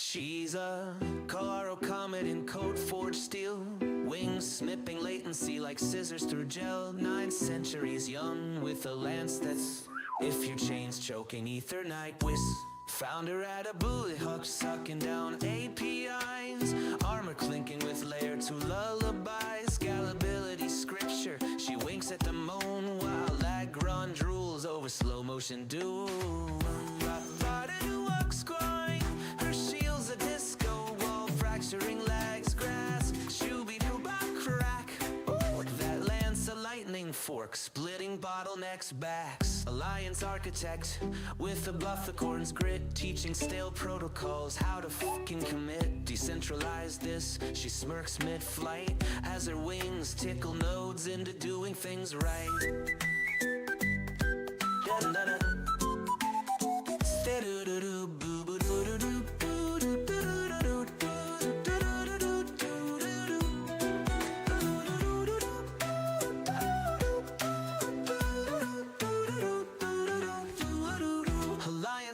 She's a Colorado comet in code forged steel, wings snipping latency like scissors through gel. 9 centuries young with a lance that's if your chain's choking Ethernight whiz. Found her at a bullet hook sucking down APIs, armor clinking with layer 2 lullabies. Scalability scripture, she winks at the moon while Lagrange drools over slow motion doom. Her shield's a disco wall, fracturing legs, grass, shooby-doo-bop crack. Ooh, that lance a lightning fork, splitting bottlenecks backs. Alliance architect with a bufficorn's grit, teaching stale protocols how to fucking commit. Decentralize this, she smirks mid-flight as her wings tickle nodes into doing things right. Da-da-da.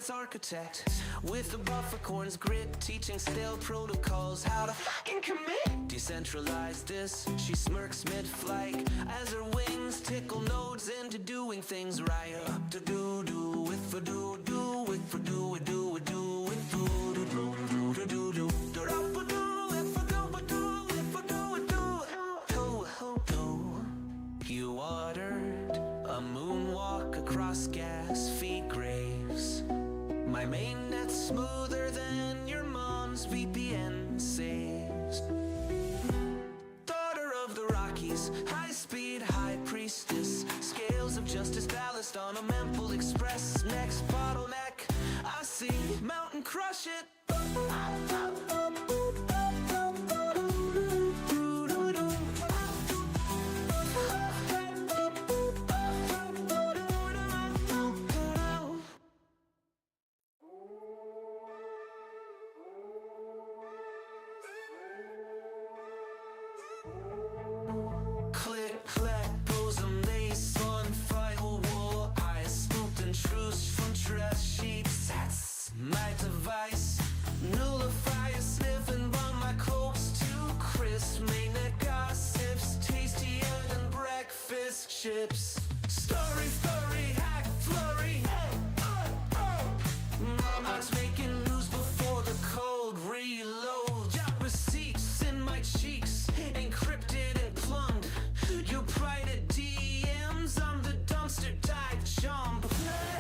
Architect with a bufficorn's grit, teaching stale protocols how to fucking commit. Decentralize this, she smirks mid-flight as her wings tickle nodes into doing things right. To do with for do with for do with do with do with do to do do you ordered a moonwalk across gas feet graves. My mainnet's smoother than your mom's VPN saves. Daughter of the Rockies, high-speed high priestess, scales of justice ballast on a Memphis Express. Next bottleneck, I see mountain crush it. Click, clack, bosom, lace on firewall. I spooked and truce from trash sheets. That's my device. Nullifier sniffing on my clothes too crisp. Mainnet gossips, tastier than breakfast chips. Story, hack, flurry. Mama's making news before the cold reload. Got receipts in my cheeks, encrypted and plumbed. You private DMs, I'm the dumpster dive jump.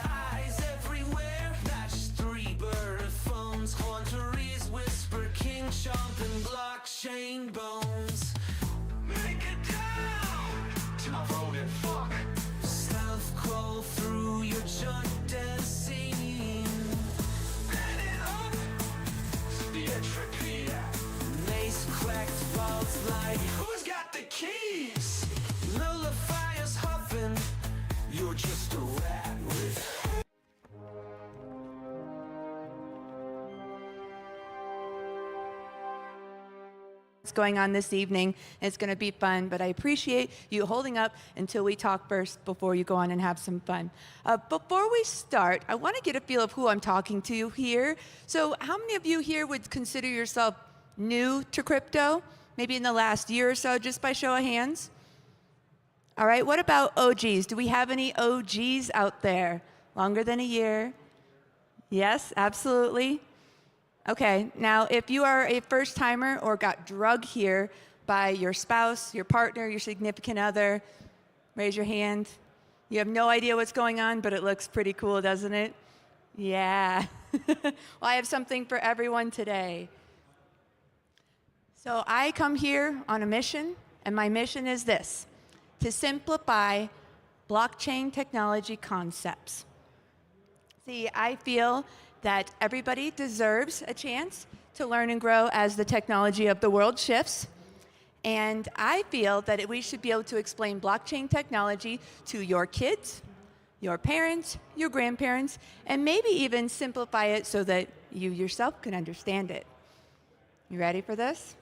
Eyes everywhere, match 3 bird phones. Haunteries whisper, king chomp and blockchain bones. Make it down to my voted fuck. Stealth crawl through your junk dead scene. Pen it up to the entropy. Mace cracked vaults like who's got the keys? Nullifier's huffing, you're just a rat with. What's going on this evening. It's going to be fun, but I appreciate you holding up until we talk first before you go on and have some fun. Before we start, I want to get a feel of who I'm talking to here. So how many of you here would consider yourself new to crypto? Maybe in the last year or so, just by show of hands? All right, what about OGs? Do we have any OGs out there? Longer than a year? Yes, absolutely. Okay, now if you are a first timer or got drugged here by your spouse, your partner, your significant other, raise your hand. You have no idea what's going on, but it looks pretty cool, doesn't it? Yeah. Well, I have something for everyone today. So I come here on a mission, and my mission is this: to simplify blockchain technology concepts. See, I feel that everybody deserves a chance to learn and grow as the technology of the world shifts. And I feel that we should be able to explain blockchain technology to your kids, your parents, your grandparents, and maybe even simplify it so that you yourself can understand it. You ready for this?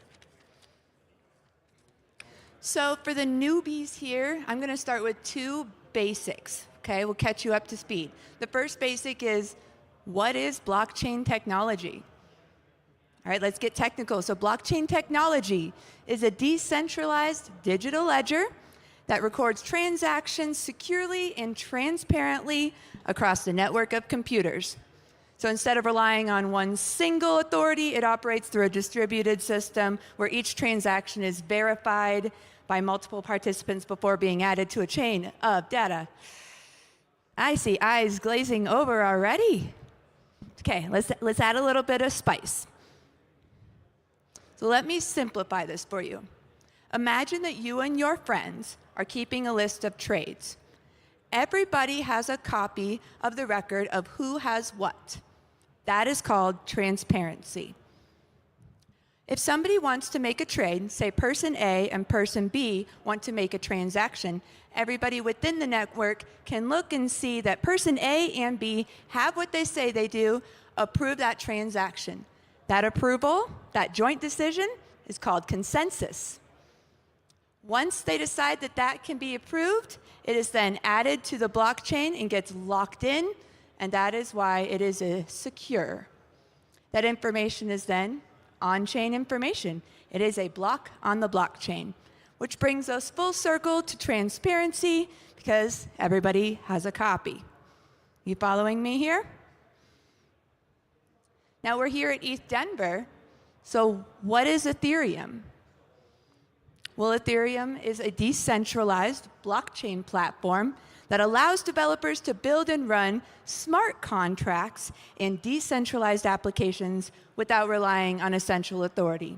So for the newbies here, I'm going to start with 2 basics. Okay, we'll catch you up to speed. The first basic is, what is blockchain technology? All right, let's get technical. So blockchain technology is a decentralized digital ledger that records transactions securely and transparently across the network of computers. So instead of relying on one single authority, it operates through a distributed system where each transaction is verified by multiple participants before being added to a chain of data. I see eyes glazing over already. Okay, let's add a little bit of spice. So let me simplify this for you. Imagine that you and your friends are keeping a list of trades. Everybody has a copy of the record of who has what. That is called transparency. If somebody wants to make a trade, say person A and person B want to make a transaction, everybody within the network can look and see that person A and B have what they say they do, approve that transaction. That approval, that joint decision, is called consensus. Once they decide that that can be approved, it is then added to the blockchain and gets locked in, and that is why it is secure. That information is then on-chain information. It is a block on the blockchain, which brings us full circle to transparency because everybody has a copy. You following me here? Now we're here at ETHDenver, so what is Ethereum? Well, Ethereum is a decentralized blockchain platform that allows developers to build and run smart contracts in decentralized applications without relying on a central authority.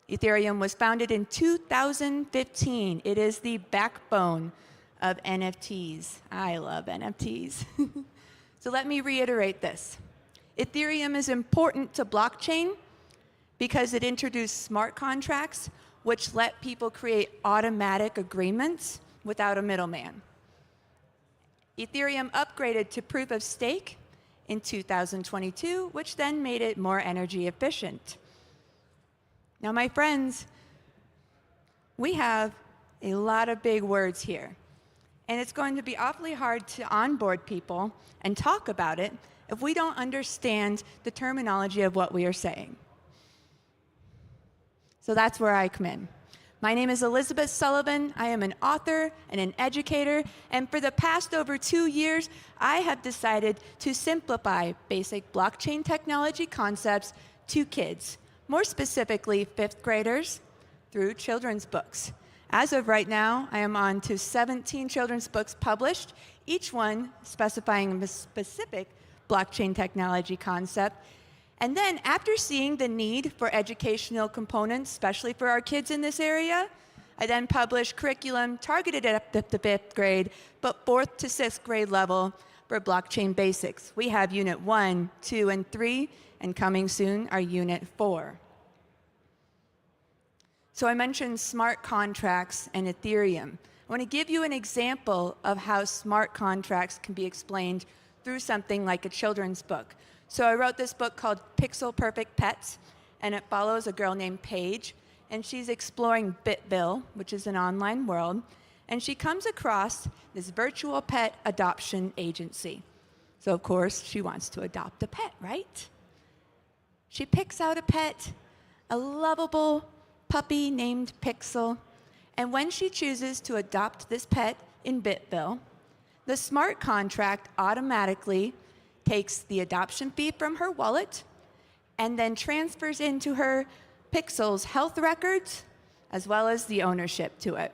Ethereum was founded in 2015. It is the backbone of NFTs. I love NFTs. So let me reiterate this. Ethereum is important to blockchain because it introduced smart contracts which let people create automatic agreements without a middleman. Ethereum upgraded to proof of stake in 2022, which then made it more energy efficient. Now, my friends, we have a lot of big words here, and it's going to be awfully hard to onboard people and talk about it if we don't understand the terminology of what we are saying. So that's where I come in. My name is Elizabeth Sullivan. I am an author and an educator, and for the past over 2 years, I have decided to simplify basic blockchain technology concepts to kids, more specifically fifth graders, through children's books. As of right now, I am on to 17 children's books published, each one specifying a specific blockchain technology concept. And then after seeing the need for educational components, especially for our kids in this area, I then published curriculum targeted at the fifth grade, but fourth to sixth grade level for blockchain basics. We have Unit 1, 2, and 3, and coming soon are Unit 4. So I mentioned smart contracts and Ethereum. I want to give you an example of how smart contracts can be explained through something like a children's book. So I wrote this book called Pixel Perfect Pets, and it follows a girl named Paige, and she's exploring Bitville, which is an online world, and she comes across this virtual pet adoption agency. So of course, she wants to adopt a pet, right? She picks out a pet, a lovable puppy named Pixel, and when she chooses to adopt this pet in Bitville, the smart contract automatically takes the adoption fee from her wallet and then transfers into her Pixel's health records as well as the ownership to it.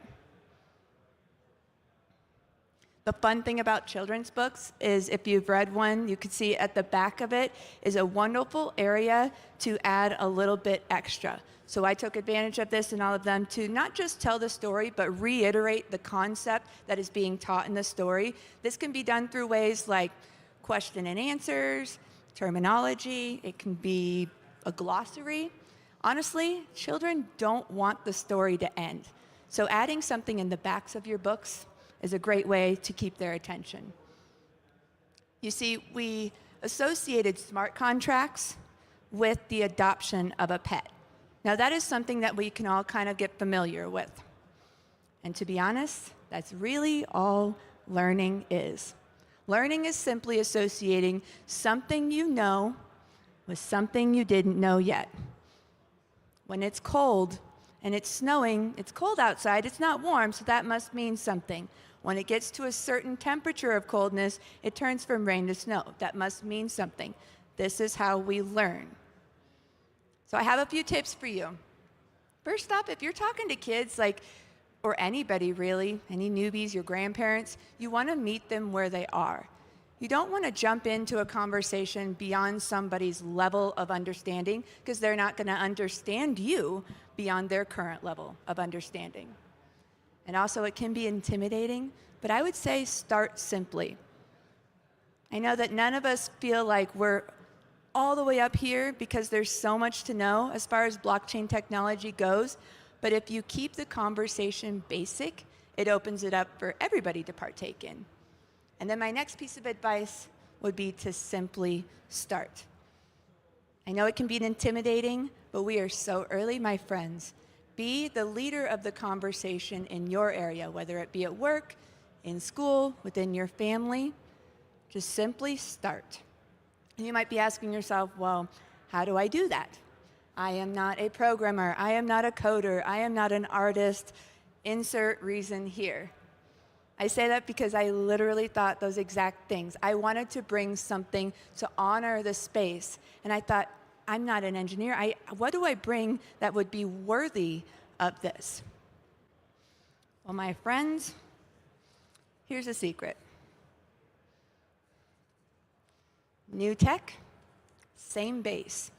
The fun thing about children's books is if you've read one, you can see at the back of it is a wonderful area to add a little bit extra. So I took advantage of this in all of them to not just tell the story, but reiterate the concept that is being taught in the story. This can be done through ways like question and answers, terminology, it can be a glossary. Honestly, children don't want the story to end. So adding something in the backs of your books is a great way to keep their attention. You see, we associated smart contracts with the adoption of a pet. Now that is something that we can all kind of get familiar with. And to be honest, that's really all learning is. Learning is simply associating something you know with something you didn't know yet. When it's cold and it's snowing, it's cold outside, it's not warm, so that must mean something. When it gets to a certain temperature of coldness, it turns from rain to snow. That must mean something. This is how we learn. So I have a few tips for you. First up, if you're talking to kids, or anybody really, any newbies, your grandparents, you want to meet them where they are. You don't want to jump into a conversation beyond somebody's level of understanding, because they're not going to understand you beyond their current level of understanding. And also, it can be intimidating, but I would say start simply. I know that none of us feel like we're all the way up here because there's so much to know as far as blockchain technology goes, but if you keep the conversation basic, it opens it up for everybody to partake in. And then my next piece of advice would be to simply start. I know it can be intimidating, but we are so early, my friends. Be the leader of the conversation in your area, whether it be at work, in school, within your family. Just simply start. And you might be asking yourself, well, how do I do that? I am not a programmer. I am not a coder. I am not an artist. Insert reason here. I say that because I literally thought those exact things. I wanted to bring something to honor the space. And I thought, I'm not an engineer. What do I bring that would be worthy of this? Well, my friends, here's a secret. New tech, same base.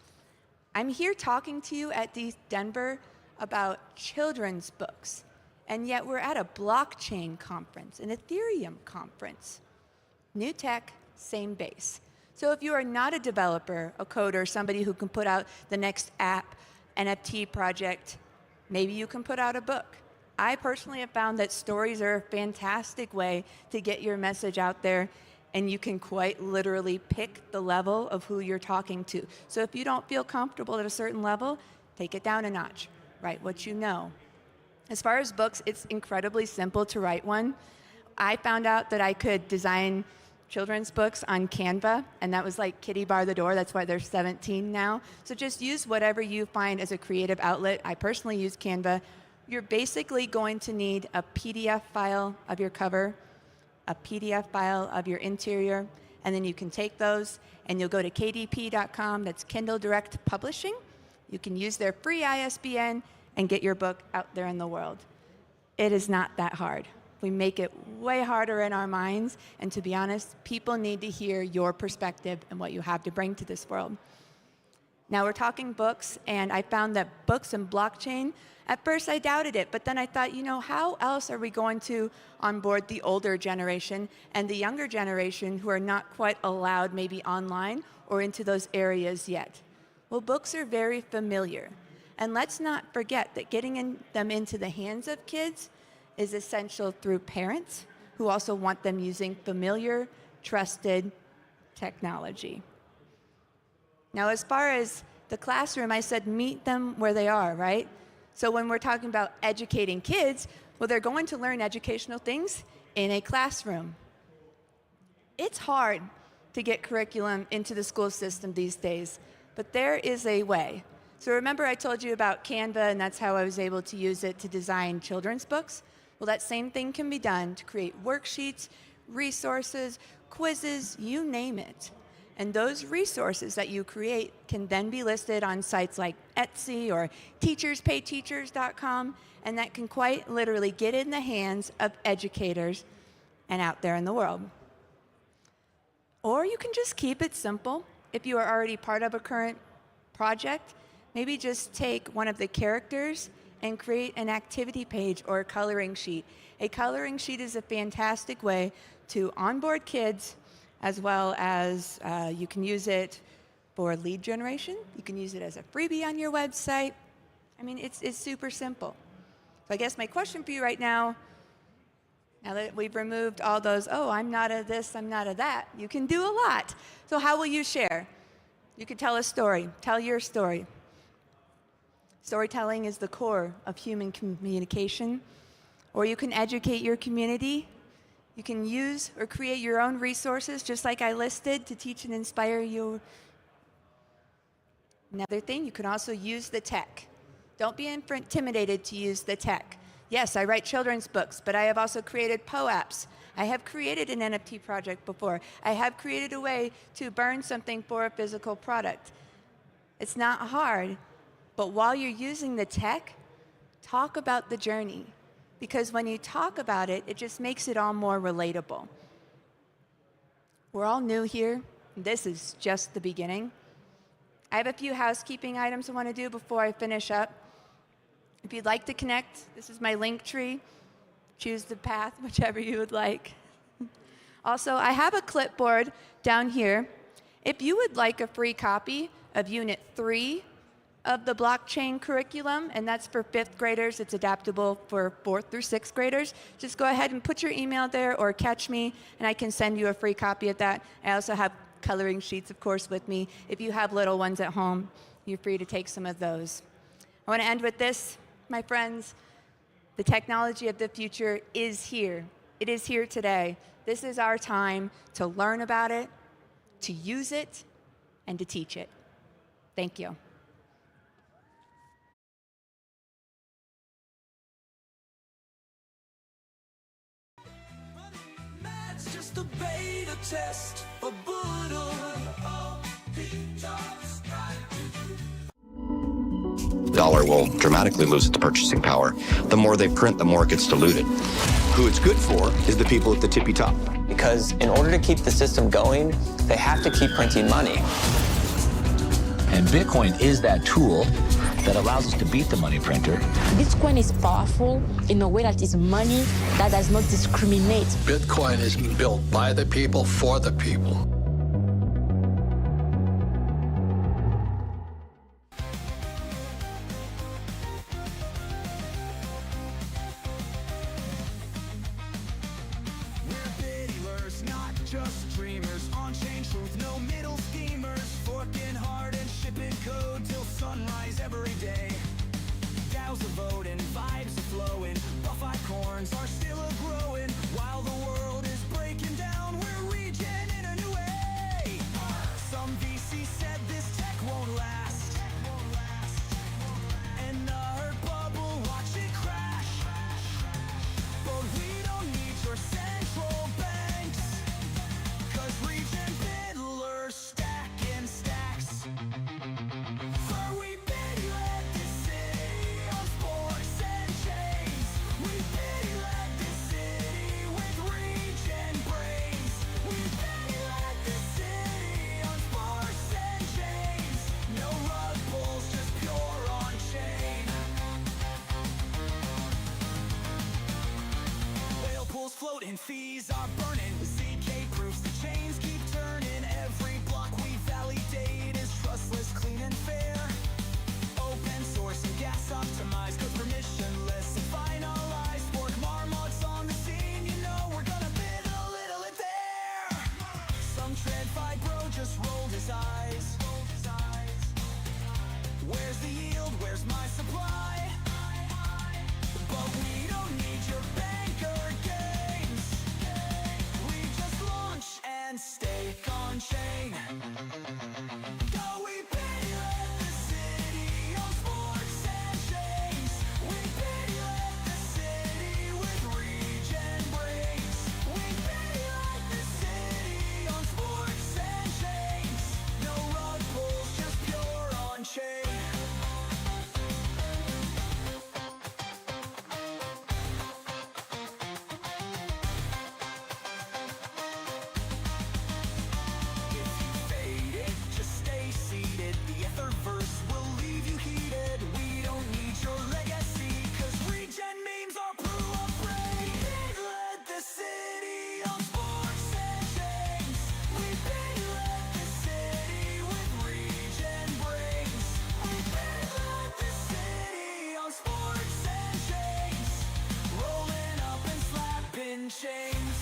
I'm here talking to you at ETHDenver about children's books, and yet we're at a blockchain conference, an Ethereum conference. New tech, same base. So if you are not a developer, a coder, somebody who can put out the next app, NFT project, maybe you can put out a book. I personally have found that stories are a fantastic way to get your message out there, and you can quite literally pick the level of who you're talking to. So if you don't feel comfortable at a certain level, take it down a notch. Write what you know. As far as books, it's incredibly simple to write one. I found out that I could design children's books on Canva, and that was like Kitty Bar the Door. That's why they're 17 now. So just use whatever you find as a creative outlet. I personally use Canva. You're basically going to need a PDF file of your cover, a PDF file of your interior, and then you can take those and you'll go to kdp.com, that's Kindle Direct Publishing. You can use their free ISBN and get your book out there in the world. It is not that hard. We make it way harder in our minds, and to be honest, people need to hear your perspective and what you have to bring to this world. Now we're talking books, and I found that books and blockchain, at first I doubted it, but then I thought, how else are we going to onboard the older generation and the younger generation who are not quite allowed maybe online or into those areas yet? Well, books are very familiar. And let's not forget that getting them into the hands of kids is essential through parents who also want them using familiar, trusted technology. Now, as far as the classroom, I said meet them where they are, right? So when we're talking about educating kids, well, they're going to learn educational things in a classroom. It's hard to get curriculum into the school system these days, but there is a way. So remember I told you about Canva, and that's how I was able to use it to design children's books? Well, that same thing can be done to create worksheets, resources, quizzes, you name it. And those resources that you create can then be listed on sites like Etsy or teacherspayteachers.com, and that can quite literally get in the hands of educators and out there in the world. Or you can just keep it simple. If you are already part of a current project, maybe just take one of the characters and create an activity page or a coloring sheet. A coloring sheet is a fantastic way to onboard kids, as well as you can use it for lead generation. You can use it as a freebie on your website. I mean, it's super simple. So I guess my question for you right now that we've removed all those, I'm not a this, I'm not a that, you can do a lot. So how will you share? You can tell a story. Tell your story. Storytelling is the core of human communication. Or you can educate your community. You can use or create your own resources, just like I listed, to teach and inspire Another thing, you can also use the tech. Don't be intimidated to use the tech. Yes, I write children's books, but I have also created POAPs. I have created an NFT project before. I have created a way to burn something for a physical product. It's not hard, but while you're using the tech, talk about the journey. Because when you talk about it, it just makes it all more relatable. We're all new here. This is just the beginning. I have a few housekeeping items I want to do before I finish up. If you'd like to connect, this is my link tree. Choose the path, whichever you would like. Also, I have a clipboard down here. If you would like a free copy of Unit 3 of the blockchain curriculum, and that's for 5th graders, it's adaptable for 4th through 6th graders, just go ahead and put your email there or catch me, and I can send you a free copy of that. I also have coloring sheets, of course, with me. If you have little ones at home, you're free to take some of those. I want to end with this, my friends. The technology of the future is here. It is here today. This is our time to learn about it, to use it, and to teach it. Thank you. That's just a beta test for Boodle. Dollar will dramatically lose its purchasing power. The more they print, the more it gets diluted. Who it's good for is the people at the tippy top. Because in order to keep the system going, they have to keep printing money. And Bitcoin is that tool that allows us to beat the money printer. Bitcoin is powerful in a way that is money that does not discriminate. Bitcoin is built by the people for the people. Just dreamers, on-chain truth, no middle schemers, working hard and shipping code till sunrise every day. DAOs are voting, vibes are flowing, buff-eyed corns are still a-growing. While the world is breaking down, we're regen in a new way. Some VC said this tech won't last, and the hurt bubble, watch it crash. But we don't need your central banks, 'cause regen fiddlers stacking stacks. For we pity let this city on sports and chains. We pity let this city with regen brains. We pity let this city on sports and chains. No rug pulls, just pure on chain. Whale pools floating, fees are burning. ZK proofs the chains keep turning. Every block we validate is trustless, clean and fair. Open source and gas optimized, code permissionless and finalized. Fork marmots on the scene, you know we're gonna bid a little it there. Some TradFi bro just rolled his eyes. Where's the yield? Where's my supply? But we don't need your banker games. We just launch and stake on chain. Go we pity let the city on sports and chains. We pity let the city with regen brains. We pity let the city on sports and chains. No rug pulls, just pure on chain. If you faded, just stay seated. The Etherverse will leave you heated. We don't need your legacy, 'cause regen memes are proof-afraid. Let the city on sports and chains. We pity let the city with regen brains. We pity let the city on sports and chains. Rolling up and slapping chains.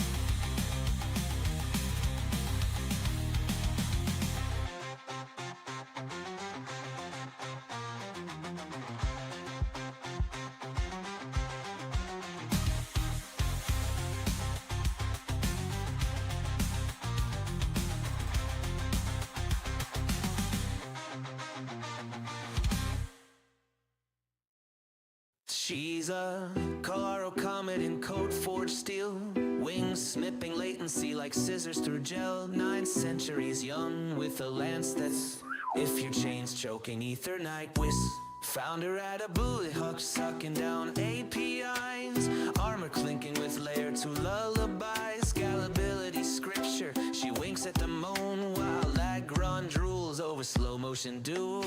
She's a Colorado comet in code forged steel, wings snipping latency like scissors through gel. 9 centuries young with a lance that's, if your chain's choking, ether night whiz. Found her at a bullet hook, sucking down APIs, armor clinking with layer 2 lullabies. Scalability scripture, she winks at the moon while Lagron drools over slow motion doom.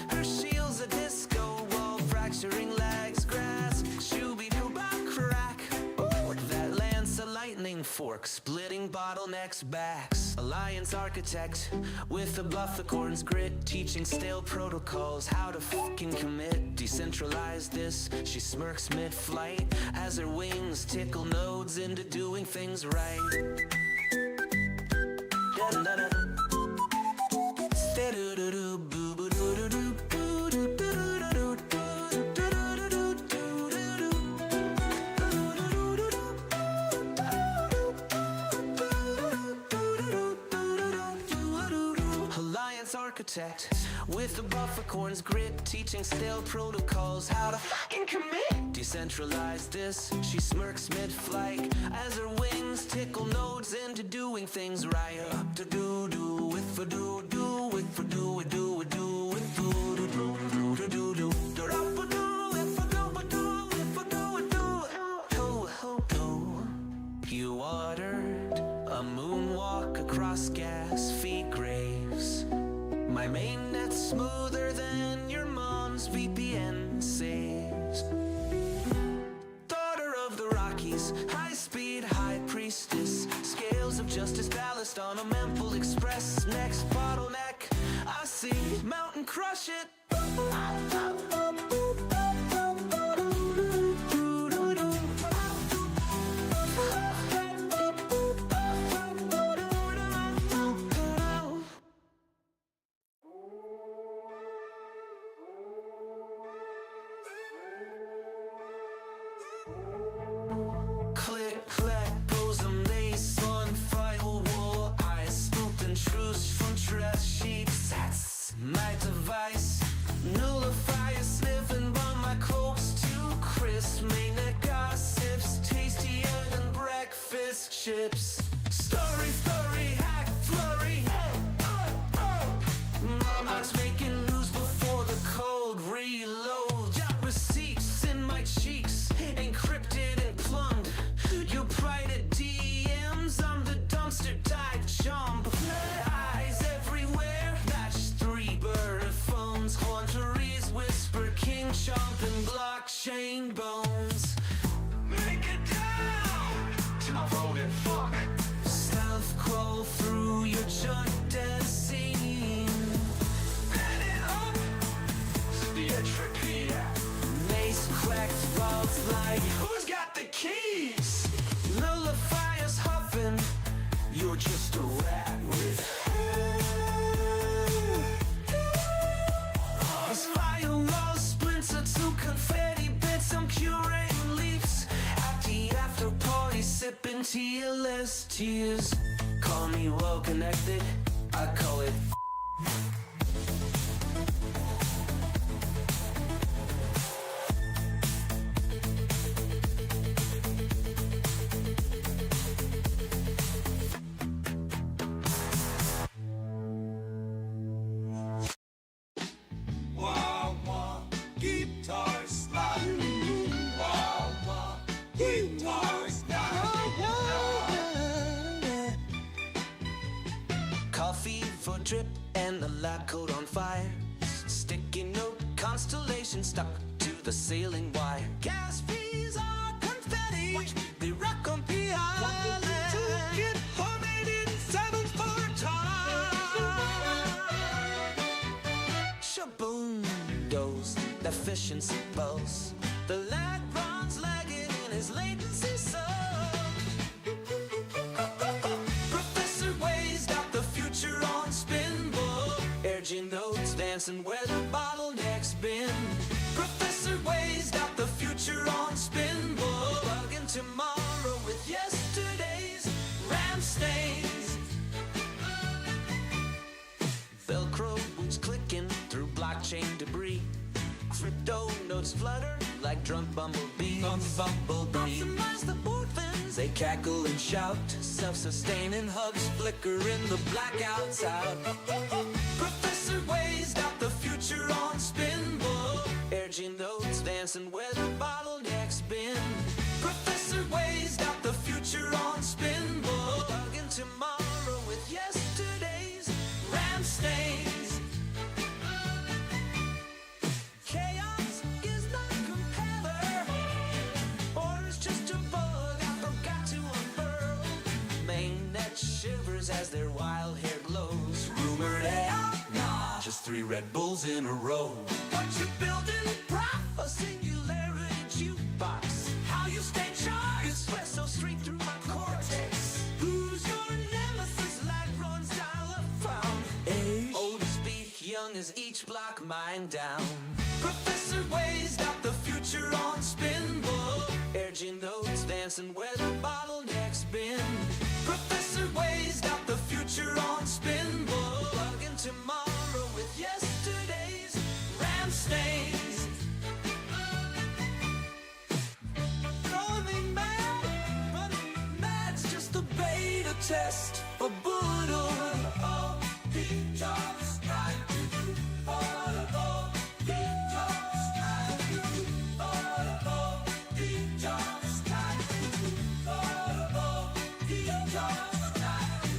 Her shield's a disco wall, fracturing legs, grass, shooby-doo-bop crack. Ooh, that lance a lightning fork, splitting bottlenecks backs. Alliance architect with a bluff acorn's grit, teaching stale protocols how to fucking commit. Decentralize this, she smirks mid-flight as her wings tickle nodes into doing things right. Da-da-da-da. Architect with a buffercorn's grit, teaching stale protocols how to fucking commit. Decentralize this, she smirks mid-flight as her wings tickle nodes into doing things right. To do with for do with for do with with you ordered a moonwalk across gas feet graves. My mainnet's smoother than your mom's VPN saves. Daughter of the Rockies, high-speed high priestess, scales of justice ballast on a Memphis Express. Next bottleneck, I see mountain crush it. Click, clack, bosom, lace on firewall. I spooked and truce from dress sheets. That's my device. Nullifier sniffing on my cokes too crisp. Mainnet gossips, tastier than breakfast chips. Story, hack, flurry. Mama's making news before the cold reload. Got receipts in my cheeks, encrypted and plumbed. Your private DMs, I'm the dumpster dive jump. Eyes everywhere, match 3 bird phones. Haunteries whisper, king chomp and blockchain bones. Make it down to my voted fuck. Stealth crawl through your junk dead scene. Head it up to the entropy. Mace cracked vaults like, who's got the keys? Nullifiers huffing, you're just a rat with these firewalls splinter to confetti bits. I'm curating leaps at the after party, sipping TLS tears. Call me well connected, I call it coffee for drip and the lab coat on fire. Sticky note constellation stuck to the ceiling wire. Gas fees are confetti, they rock on PI. Get homemade in 7 for a time. Shaboom, dose, efficiency pulse. The lag runs lagging in his latency sub. Professor Way's got the future on spin, boy. Urging notes dancing where the bottlenecks been. Professor Way's got the future on spin, boy. Bugging tomorrow with yesterday's RAM stains. Velcro boots clicking through blockchain debris. flutter like drunk bumblebees. Optimize the orphans. They cackle and shout. Self-sustaining hubs flicker in the blackouts out. Professor Waze out the future on spinball. Urging notes dancing where the bottlenecks been. Professor Waze out the future on spinball. Plugging tomorrow with yesterday's ram stains. Chaos is not compeller. Order's just a bug I forgot to unfurl. Mainnet shivers as their wild hair glows. Rumored AI, nah, just 3 Red Bulls in a row. What you building, prof? A singularity jukebox. How you stay charged? Espresso stream through my cortex. Who's your nemesis? Light runs dial-up found. Age? Old as speak, young as each block mine down. Professor Waze out the future on spinball. Urging notes dancing where the bottleneck's been. Professor Waze out the future on spinball. Plugging tomorrow with yesterday's ram stains. Throwing me mad, but mad's just a beta test. A bullet on all the jobs I do. All the jobs I do. All the jobs I do. All the jobs I do.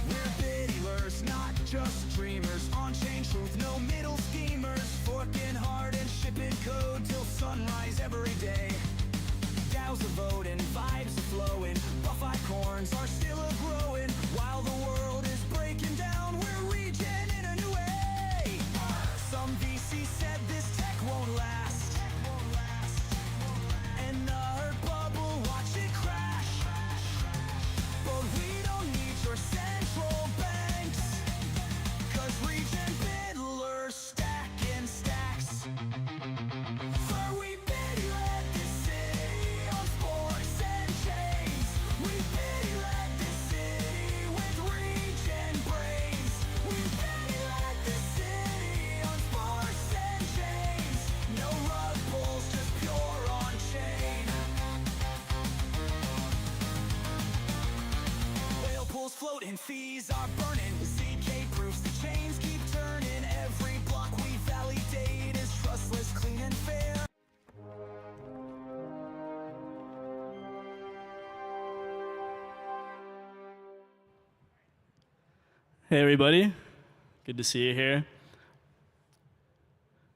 We're biddylers, not just dreamers. On-chain truth, no middle schemers. Forking hard and shipping code till sunrise every day. DAOs are voting, vibes are flowing. Buff corns are still a-growing. While the world is breaking down, we're regen in a new way. Some VC said this tech won't last. And the hurt bubble, watch it crash. But we don't need your central banks. 'Cause regen biddlers stack in stacks. For we biddy let this city on sports and chains. We biddy let this city with regen brains. We biddy let this city on sports and chains. No rug pulls, just pure on chain. Whale pools floating, fees are burning. ZK proofs the chains keep turning. Every block we validate is trustless, clean and fair. Hey everybody, good to see you here.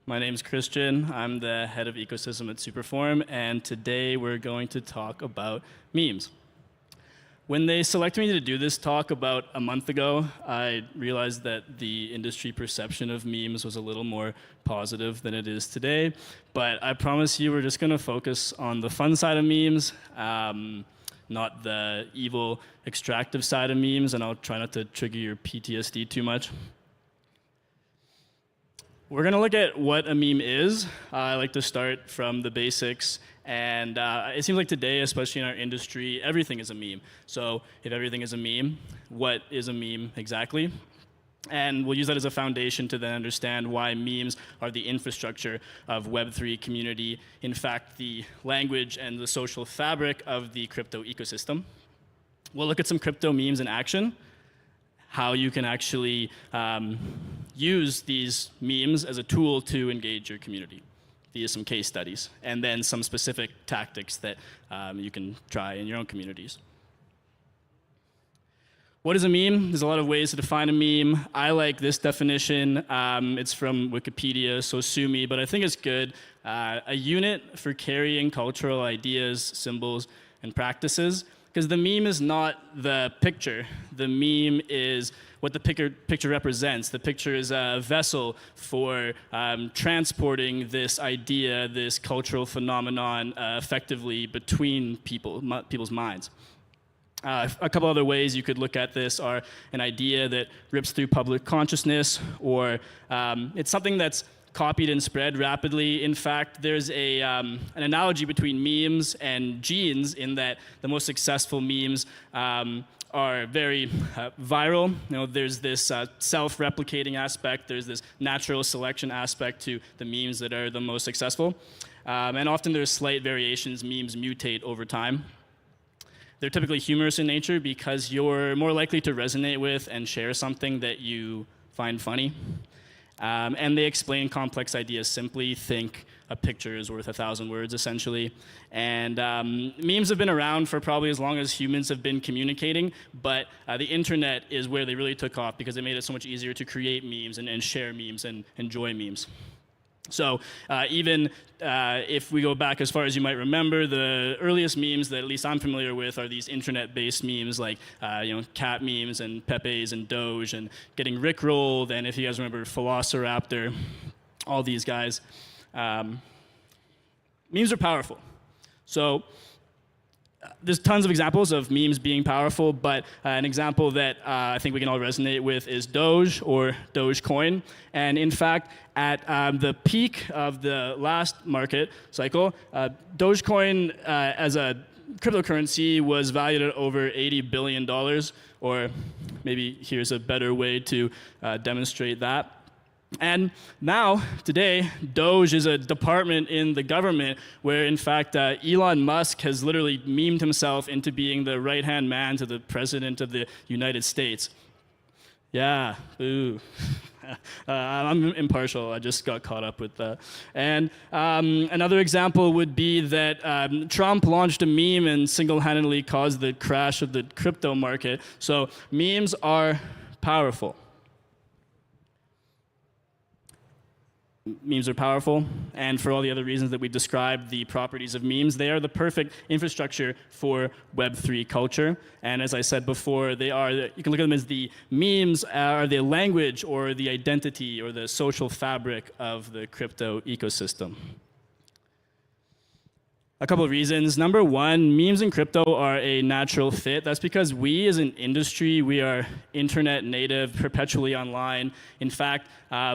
My name's Christian, I'm the head of ecosystem at Superform, and today we're going to talk about memes. When they selected me to do this talk about a month ago, I realized that the industry perception of memes was a little more positive than it is today, but I promise you we're just gonna focus on the fun side of memes, not the evil, extractive side of memes, and I'll try not to trigger your PTSD too much. We're gonna look at what a meme is. I like to start from the basics, and it seems like today, especially in our industry, everything is a meme. So if everything is a meme, what is a meme exactly? And we'll use that as a foundation to then understand why memes are the infrastructure of Web3 community, in fact, the language and the social fabric of the crypto ecosystem. We'll look at some crypto memes in action, how you can actually use these memes as a tool to engage your community via some case studies, and then some specific tactics that you can try in your own communities. What is a meme? There's a lot of ways to define a meme. I like this definition. It's from Wikipedia, so sue me, but I think it's good. A unit for carrying cultural ideas, symbols, and practices Because the meme is not the picture. The meme is what the picture represents. The picture is a vessel for transporting this idea, this cultural phenomenon effectively between people's minds. A couple other ways you could look at this are an idea that rips through public consciousness, or it's something that's copied and spread rapidly. In fact, there's an analogy between memes and genes in that the most successful memes are very viral. You know, there's this self-replicating aspect. There's this natural selection aspect to the memes that are the most successful. And often there's slight variations. Memes mutate over time. They're typically humorous in nature because you're more likely to resonate with and share something that you find funny. And they explain complex ideas simply. Think a picture is worth 1,000 words, essentially. And memes have been around for probably as long as humans have been communicating, but the internet is where they really took off because it made it so much easier to create memes and share memes and enjoy memes. So even if we go back as far as you might remember, the earliest memes that at least I'm familiar with are these internet-based memes like cat memes and Pepe's and Doge and getting rickrolled, and if you guys remember Velociraptor, all these guys. Memes are powerful. So there's tons of examples of memes being powerful, but an example that I think we can all resonate with is Doge or Dogecoin. And in fact, at the peak of the last market cycle, Dogecoin as a cryptocurrency was valued at over $80 billion, or maybe here's a better way to demonstrate that. And now, today, Doge is a department in the government where, in fact, Elon Musk has literally memed himself into being the right-hand man to the president of the United States. Yeah, boo. I'm impartial. I just got caught up with that. And another example would be that Trump launched a meme and single-handedly caused the crash of the crypto market. So memes are powerful. Memes are powerful, and for all the other reasons that we described, the properties of memes, they are the perfect infrastructure for Web3 culture. And as I said before, you can look at them as the memes are the language or the identity or the social fabric of the crypto ecosystem. A couple of reasons. Number one, memes and crypto are a natural fit. That's because we as an industry, we are internet native, perpetually online. In fact,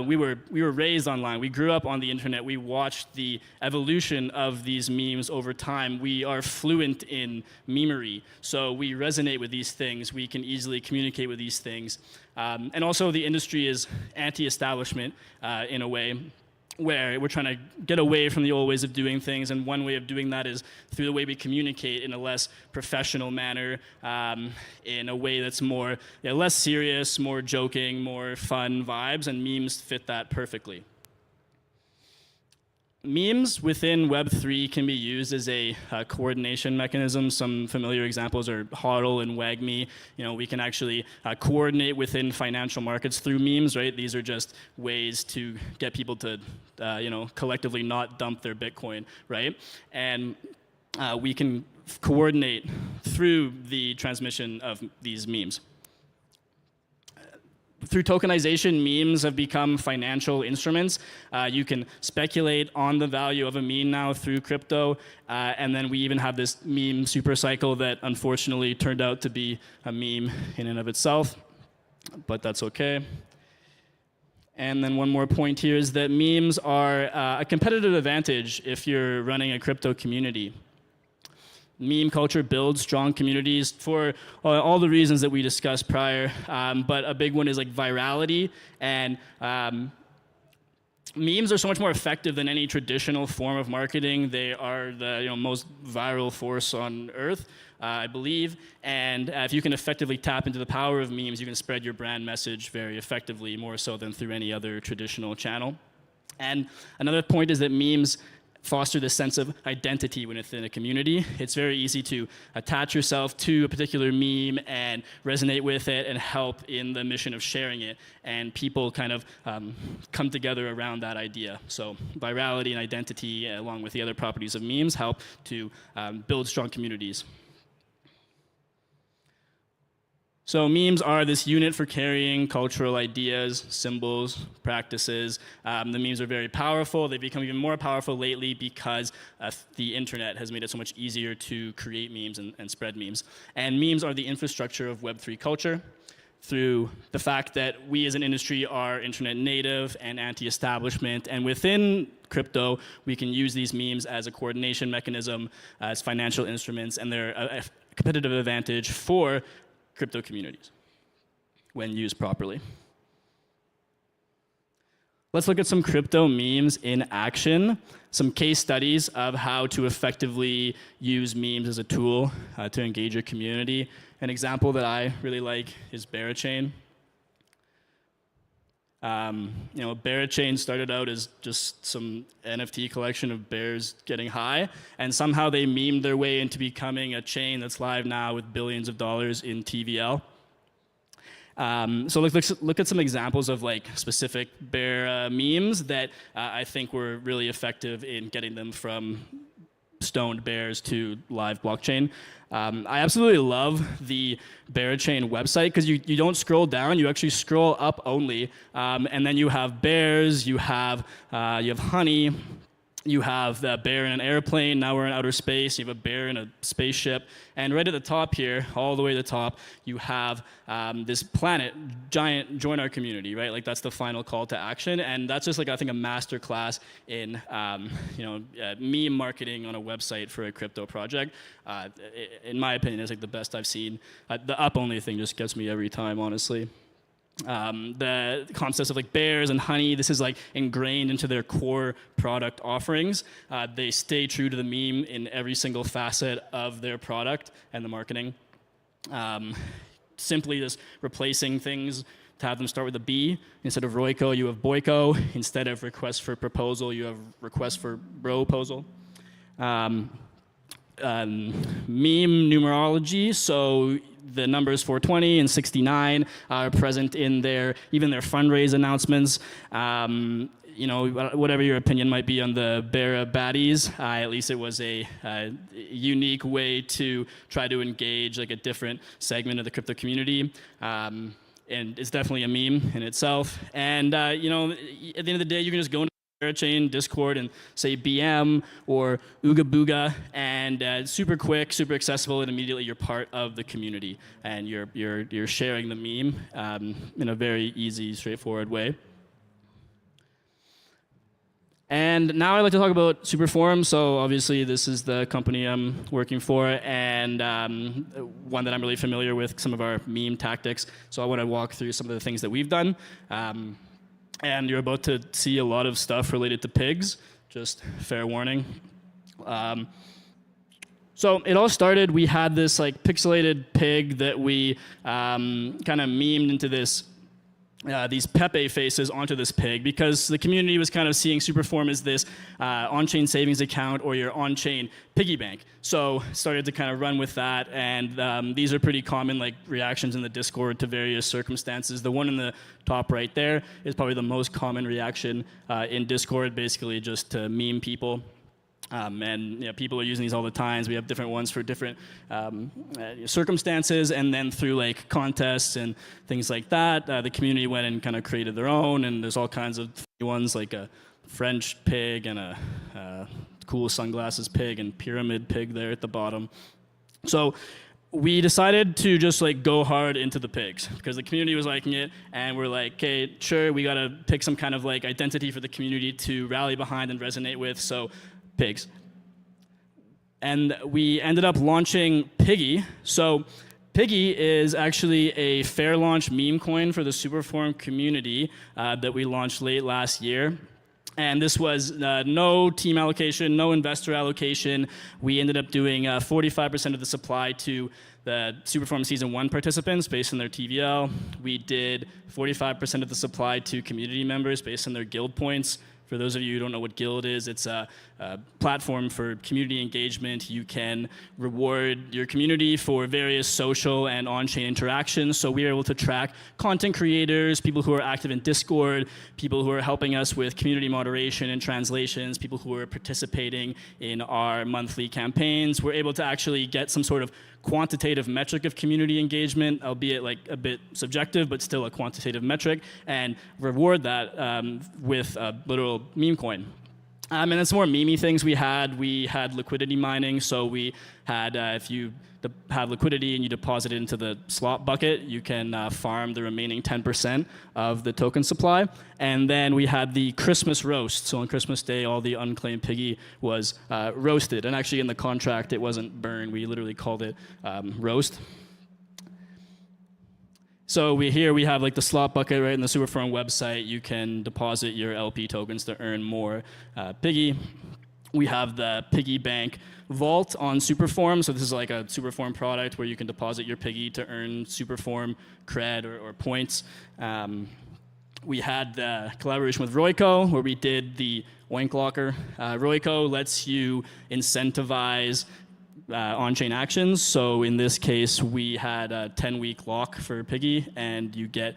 we were raised online. We grew up on the internet. We watched the evolution of these memes over time. We are fluent in memery, so we resonate with these things. We can easily communicate with these things. And also the industry is anti-establishment in a way, where we're trying to get away from the old ways of doing things, and one way of doing that is through the way we communicate in a less professional manner, in a way that's more less serious, more joking, more fun vibes, and memes fit that perfectly. Memes within Web3 can be used as a coordination mechanism. Some familiar examples are HODL and WAGME. We can actually coordinate within financial markets through memes, right? These are just ways to get people to, collectively not dump their Bitcoin, right? And we can coordinate through the transmission of these memes. Through tokenization, memes have become financial instruments. You can speculate on the value of a meme now through crypto, and then we even have this meme super cycle that unfortunately turned out to be a meme in and of itself, but that's okay. And then one more point here is that memes are a competitive advantage if you're running a crypto community. Meme culture builds strong communities for all the reasons that we discussed prior, but a big one is like virality, and memes are so much more effective than any traditional form of marketing. They are the most viral force on earth, I believe, and if you can effectively tap into the power of memes, you can spread your brand message very effectively, more so than through any other traditional channel. And another point is that memes foster this sense of identity within a community. It's very easy to attach yourself to a particular meme and resonate with it and help in the mission of sharing it. And people kind of come together around that idea. So virality and identity, along with the other properties of memes, help to build strong communities. So memes are this unit for carrying cultural ideas, symbols, practices. The memes are very powerful. They've become even more powerful lately because the internet has made it so much easier to create memes and spread memes. And memes are the infrastructure of Web3 culture through the fact that we as an industry are internet native and anti-establishment. And within crypto, we can use these memes as a coordination mechanism, as financial instruments, and they're a competitive advantage for crypto communities when used properly. Let's look at some crypto memes in action, some case studies of how to effectively use memes as a tool to engage your community. An example that I really like is Barachain. Barachain started out as just some NFT collection of bears getting high, and somehow they memed their way into becoming a chain that's live now with billions of dollars in TVL. So look at some examples of like specific bear memes that I think were really effective in getting them from stoned bears to live blockchain. I absolutely love the Barachain website because you don't scroll down, you actually scroll up only, and then you have bears, you have honey, you have the bear in an airplane, now we're in outer space, you have a bear in a spaceship, and right at the top here, all the way to the top, you have this planet, giant, join our community, right? Like that's the final call to action, and that's just like, I think, a master class in meme marketing on a website for a crypto project. In my opinion, it's like the best I've seen. The up only thing just gets me every time, honestly. The concepts of like bears and honey, this is like ingrained into their core product offerings. They stay true to the meme in every single facet of their product and the marketing. Simply just replacing things to have them start with a B. Instead of Royco, you have Boyco. Instead of request for proposal, you have request for broposal. Meme numerology, so the numbers 420 and 69 are present in even their fundraise announcements. Whatever your opinion might be on the bear baddies, at least it was a unique way to try to engage like a different segment of the crypto community. And it's definitely a meme in itself. And at the end of the day, you can just go into Barachain Discord and say BM or Ooga Booga, and super quick, super accessible, and immediately you're part of the community and you're sharing the meme in a very easy, straightforward way. And now I'd like to talk about Superform. So obviously this is the company I'm working for, and one that I'm really familiar with, some of our meme tactics. So I want to walk through some of the things that we've done. And you're about to see a lot of stuff related to pigs, just fair warning. So it all started, we had this like pixelated pig that we kind of memed into these Pepe faces onto this pig because the community was kind of seeing Superform as this on-chain savings account or your on-chain piggy bank. So started to kind of run with that, and these are pretty common like reactions in the Discord to various circumstances. The one in the top right there is probably the most common reaction in Discord, basically just to meme people. And people are using these all the time. We have different ones for different circumstances, and then through like contests and things like that, the community went and kind of created their own. And there's all kinds of ones like a French pig and a cool sunglasses pig and pyramid pig there at the bottom. So we decided to just like go hard into the pigs because the community was liking it, and we're like, okay, sure, we gotta pick some kind of like identity for the community to rally behind and resonate with. So pigs. And we ended up launching Piggy. So Piggy is actually a fair launch meme coin for the Superform community that we launched late last year. And this was no team allocation, no investor allocation. We ended up doing 45% of the supply to the Superform Season 1 participants based on their TVL. We did 45% of the supply to community members based on their guild points. For those of you who don't know what guild is, it's platform for community engagement. You can reward your community for various social and on-chain interactions. So we are able to track content creators, people who are active in Discord, people who are helping us with community moderation and translations, people who are participating in our monthly campaigns. We're able to actually get some sort of quantitative metric of community engagement, albeit like a bit subjective, but still a quantitative metric, and reward that with a literal meme coin. And then some more memey things we had liquidity mining. So we had, if you have liquidity and you deposit it into the slot bucket, you can farm the remaining 10% of the token supply. And then we had the Christmas roast. So on Christmas Day, all the unclaimed piggy was roasted. And actually in the contract, it wasn't burned. We literally called it roast. So we have like the slot bucket right in the Superform website. You can deposit your LP tokens to earn more piggy. We have the piggy bank vault on Superform. So this is like a Superform product where you can deposit your piggy to earn Superform cred or points. We had the collaboration with Royco where we did the Oink Locker. Royco lets you incentivize on-chain actions. So in this case, we had a 10-week lock for Piggy, and you get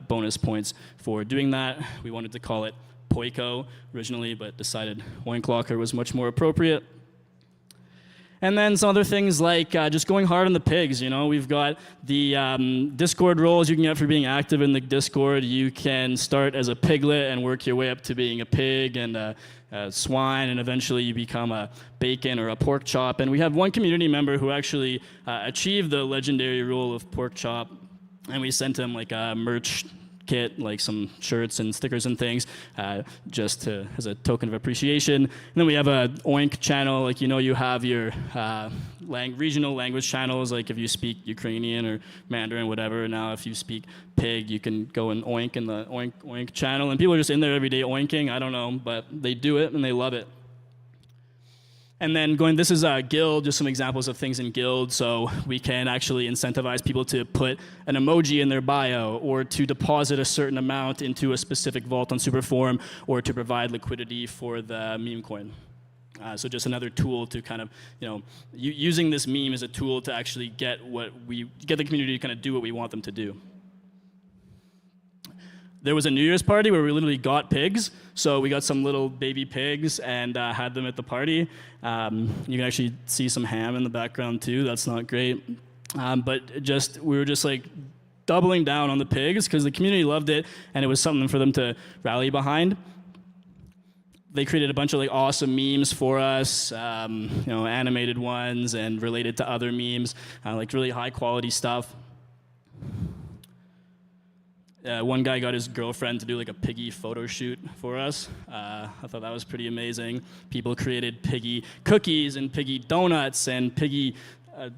bonus points for doing that. We wanted to call it Poico originally, but decided Oink Locker was much more appropriate. And then some other things like just going hard on the pigs. You know, we've got the Discord roles you can get for being active in the Discord. You can start as a piglet and work your way up to being a pig and a swine, and eventually you become a bacon or a pork chop. And we have one community member who actually achieved the legendary role of pork chop, and we sent him like a merch kit, like some shirts and stickers and things, just as a token of appreciation. And then we have a Oink channel, like you have your regional language channels, like if you speak Ukrainian or Mandarin, whatever. Now if you speak pig, you can go and oink in the Oink channel, and people are just in there every day oinking. I don't know, but they do it and they love it. And then this is Guild, just some examples of things in Guild. So we can actually incentivize people to put an emoji in their bio, or to deposit a certain amount into a specific vault on Superform, or to provide liquidity for the meme coin. So just another tool to kind of, using this meme as a tool to actually get the community to kind of do what we want them to do. There was a New Year's party where we literally got pigs. So we got some little baby pigs and had them at the party. You can actually see some ham in the background too. That's not great. But we were just like doubling down on the pigs because the community loved it and it was something for them to rally behind. They created a bunch of like awesome memes for us, animated ones and related to other memes, like really high quality stuff. One guy got his girlfriend to do like a piggy photo shoot for us. I thought that was pretty amazing. People created piggy cookies and piggy donuts and piggy,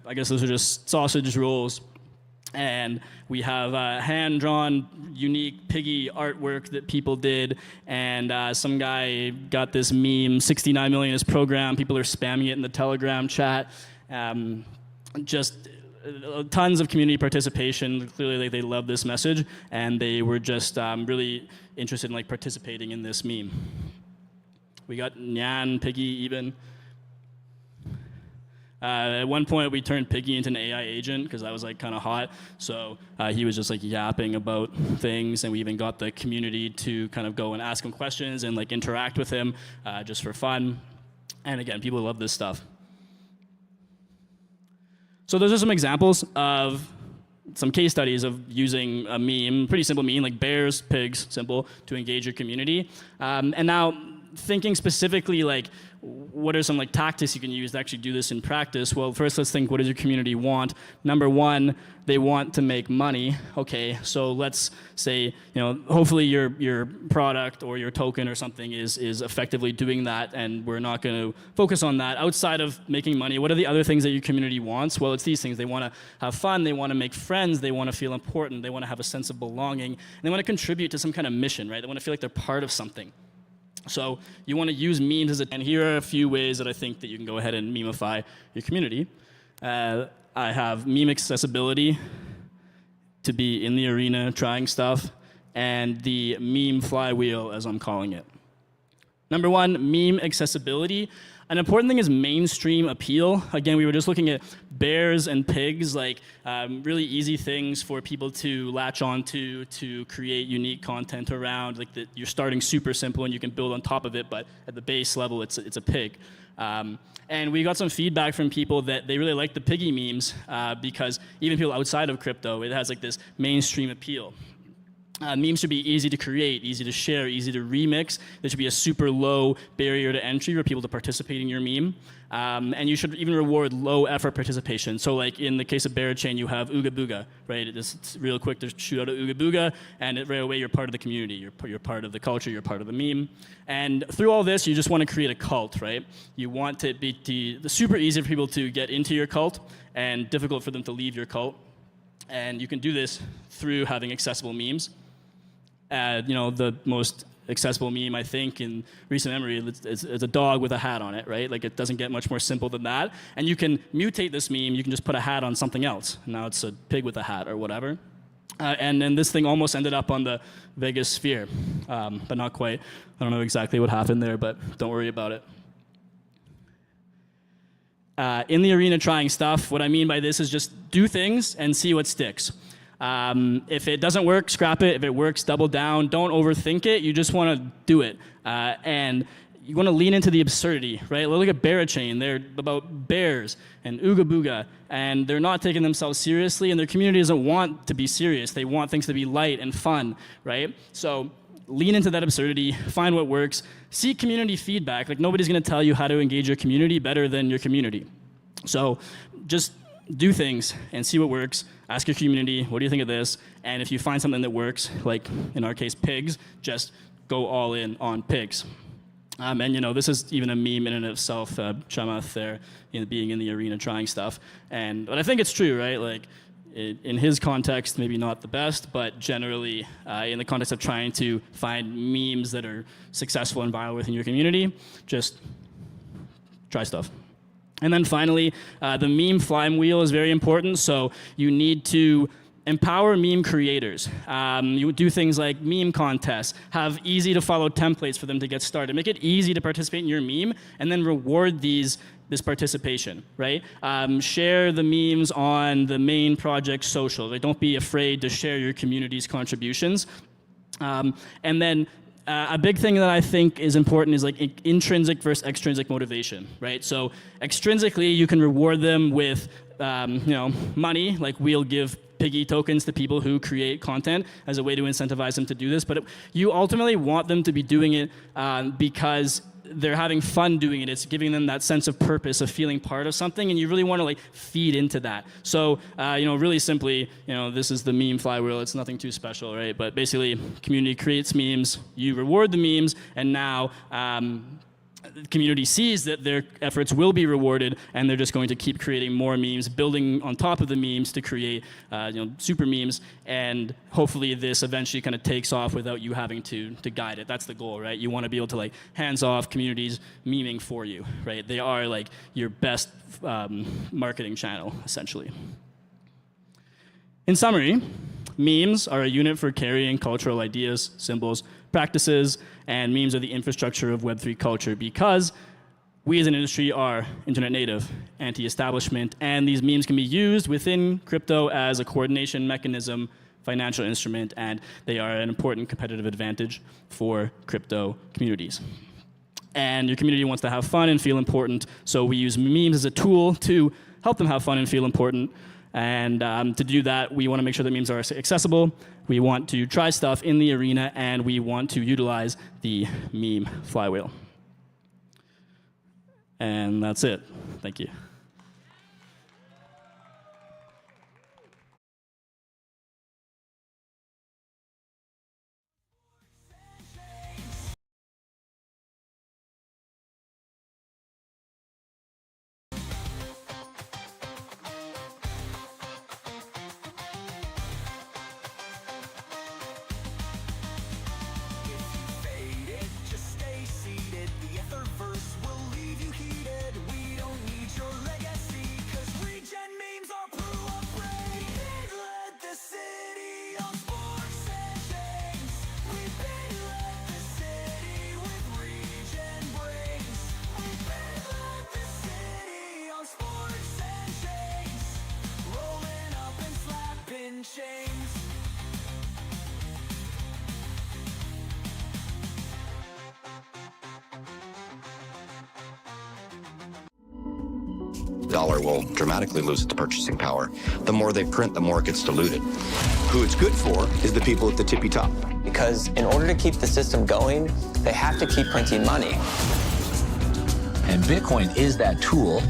I guess those are just sausage rolls. And we have hand-drawn, unique piggy artwork that people did. And some guy got this meme, 69 million is programmed. People are spamming it in the Telegram chat. Tons of community participation. Clearly, they love this message, and they were just really interested in like participating in this meme. We got Nyan Piggy even. At one point, we turned Piggy into an AI agent because that was like kind of hot. So he was just like yapping about things, and we even got the community to kind of go and ask him questions and like interact with him just for fun. And again, people love this stuff. So those are some examples of some case studies of using a meme, pretty simple meme, like bears, pigs, simple, to engage your community. And now thinking specifically like, what are some like tactics you can use to actually do this in practice? Well, first let's think, what does your community want? Number one, they want to make money. Okay, so let's say, hopefully your product or your token or something is effectively doing that, and we're not going to focus on that. Outside of making money, what are the other things that your community wants? Well, it's these things. They want to have fun, they want to make friends, they want to feel important, they want to have a sense of belonging, and they want to contribute to some kind of mission, right? They want to feel like they're part of something. So you want to use memes and here are a few ways that I think that you can go ahead and memeify your community. I have meme accessibility to be in the arena trying stuff, and the meme flywheel, as I'm calling it. Number one, meme accessibility. An important thing is mainstream appeal. Again, we were just looking at bears and pigs, like really easy things for people to latch onto to create unique content around. Like you're starting super simple and you can build on top of it, but at the base level, it's a pig. And we got some feedback from people that they really like the piggy memes because even people outside of crypto, it has like this mainstream appeal. Memes should be easy to create, easy to share, easy to remix. There should be a super low barrier to entry for people to participate in your meme. And you should even reward low effort participation. So like in the case of Barachain, you have Ooga Booga, right? It's real quick to shoot out a Ooga Booga, and right away you're part of the community. You're part of the culture, you're part of the meme. And through all this, you just want to create a cult, right? You want it to be super easy for people to get into your cult and difficult for them to leave your cult. And you can do this through having accessible memes. The most accessible meme, I think, in recent memory is a dog with a hat on it, right? Like, it doesn't get much more simple than that. And you can mutate this meme. You can just put a hat on something else. Now it's a pig with a hat or whatever. And then this thing almost ended up on the Vegas Sphere, but not quite. I don't know exactly what happened there, but don't worry about it. In the arena trying stuff, what I mean by this is just do things and see what sticks. If it doesn't work, scrap it. If it works, double down. Don't overthink it. You just want to do it. And you want to lean into the absurdity, right? Look at Barachain. They're about bears and Ooga Booga, and they're not taking themselves seriously, and their community doesn't want to be serious. They want things to be light and fun, right? So lean into that absurdity, find what works, seek community feedback. Like, nobody's going to tell you how to engage your community better than your community. So just do things and see what works. Ask your community, what do you think of this? And if you find something that works, like in our case, pigs, just go all in on pigs. And this is even a meme in and of itself, Chamath there, being in the arena trying stuff. But I think it's true, right? Like, in his context, maybe not the best, but generally in the context of trying to find memes that are successful and viral within your community, just try stuff. And then finally, the meme flywheel is very important. So you need to empower meme creators. You do things like meme contests, have easy to follow templates for them to get started. Make it easy to participate in your meme, and then reward this participation, right? Share the memes on the main project social. Like, don't be afraid to share your community's contributions. And then a big thing that I think is important is like intrinsic versus extrinsic motivation, right? So extrinsically, you can reward them with money. Like, we'll give piggy tokens to people who create content as a way to incentivize them to do this. But you ultimately want them to be doing it because they're having fun doing it. It's giving them that sense of purpose, of feeling part of something, and you really want to like feed into that. So, really simply, this is the meme flywheel. It's nothing too special, right? But basically, community creates memes, you reward the memes, and now the community sees that their efforts will be rewarded, and they're just going to keep creating more memes, building on top of the memes to create super memes, and hopefully this eventually kind of takes off without you having to guide it. That's the goal, right? You want to be able to like hands-off communities meming for you, right? They are like your best marketing channel, essentially. In summary, memes are a unit for carrying cultural ideas, symbols, practices, and memes are the infrastructure of Web3 culture because we as an industry are internet native, anti-establishment, and these memes can be used within crypto as a coordination mechanism, financial instrument, and they are an important competitive advantage for crypto communities. And your community wants to have fun and feel important, so we use memes as a tool to help them have fun and feel important. And to do that, we want to make sure that memes are accessible. We want to try stuff in the arena, and we want to utilize the meme flywheel. And that's it. Thank you. Just stay seated. The Etherverse will leave you heated. We don't need your chains. Dollar will dramatically lose its purchasing power. The more they print, the more it gets diluted. Who it's good for is the people at the tippy top. Because in order to keep the system going, they have to keep printing money. And Bitcoin is that tool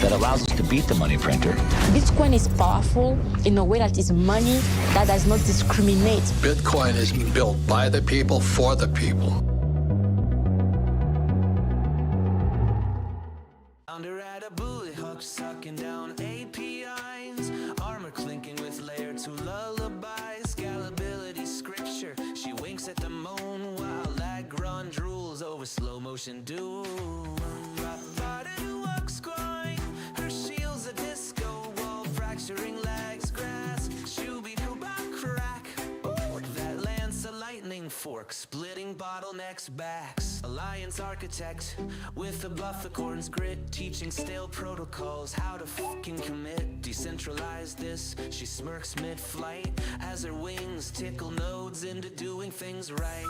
that allows us to beat the money printer. Bitcoin is powerful in a way that is money that does not discriminate. Bitcoin is built by the people for the people. Under at a bullet hook, sucking down APIs, armor clinking with layer 2 lullabies, scalability scripture. She winks at the moon while Lagrange drools over slow motion doom. Her shield's a disco wall, fracturing legs, grass, crack. That lance a lightning fork, splitting bottlenecks, backs. Alliance architect with a bufficorn's grit, teaching stale protocols how to fucking commit. Decentralize this, she smirks mid-flight as her wings tickle nodes into doing things right.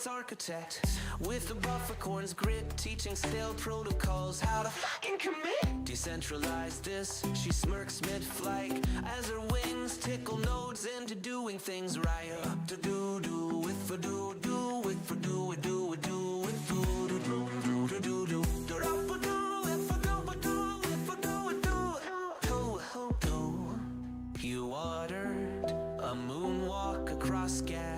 Architect with the bufficorn's grit, teaching stale protocols how to fucking commit. Decentralize this, she smirks mid-flight as her wings tickle nodes into doing things right. To do with for do with for do with with you ordered a moonwalk across gas.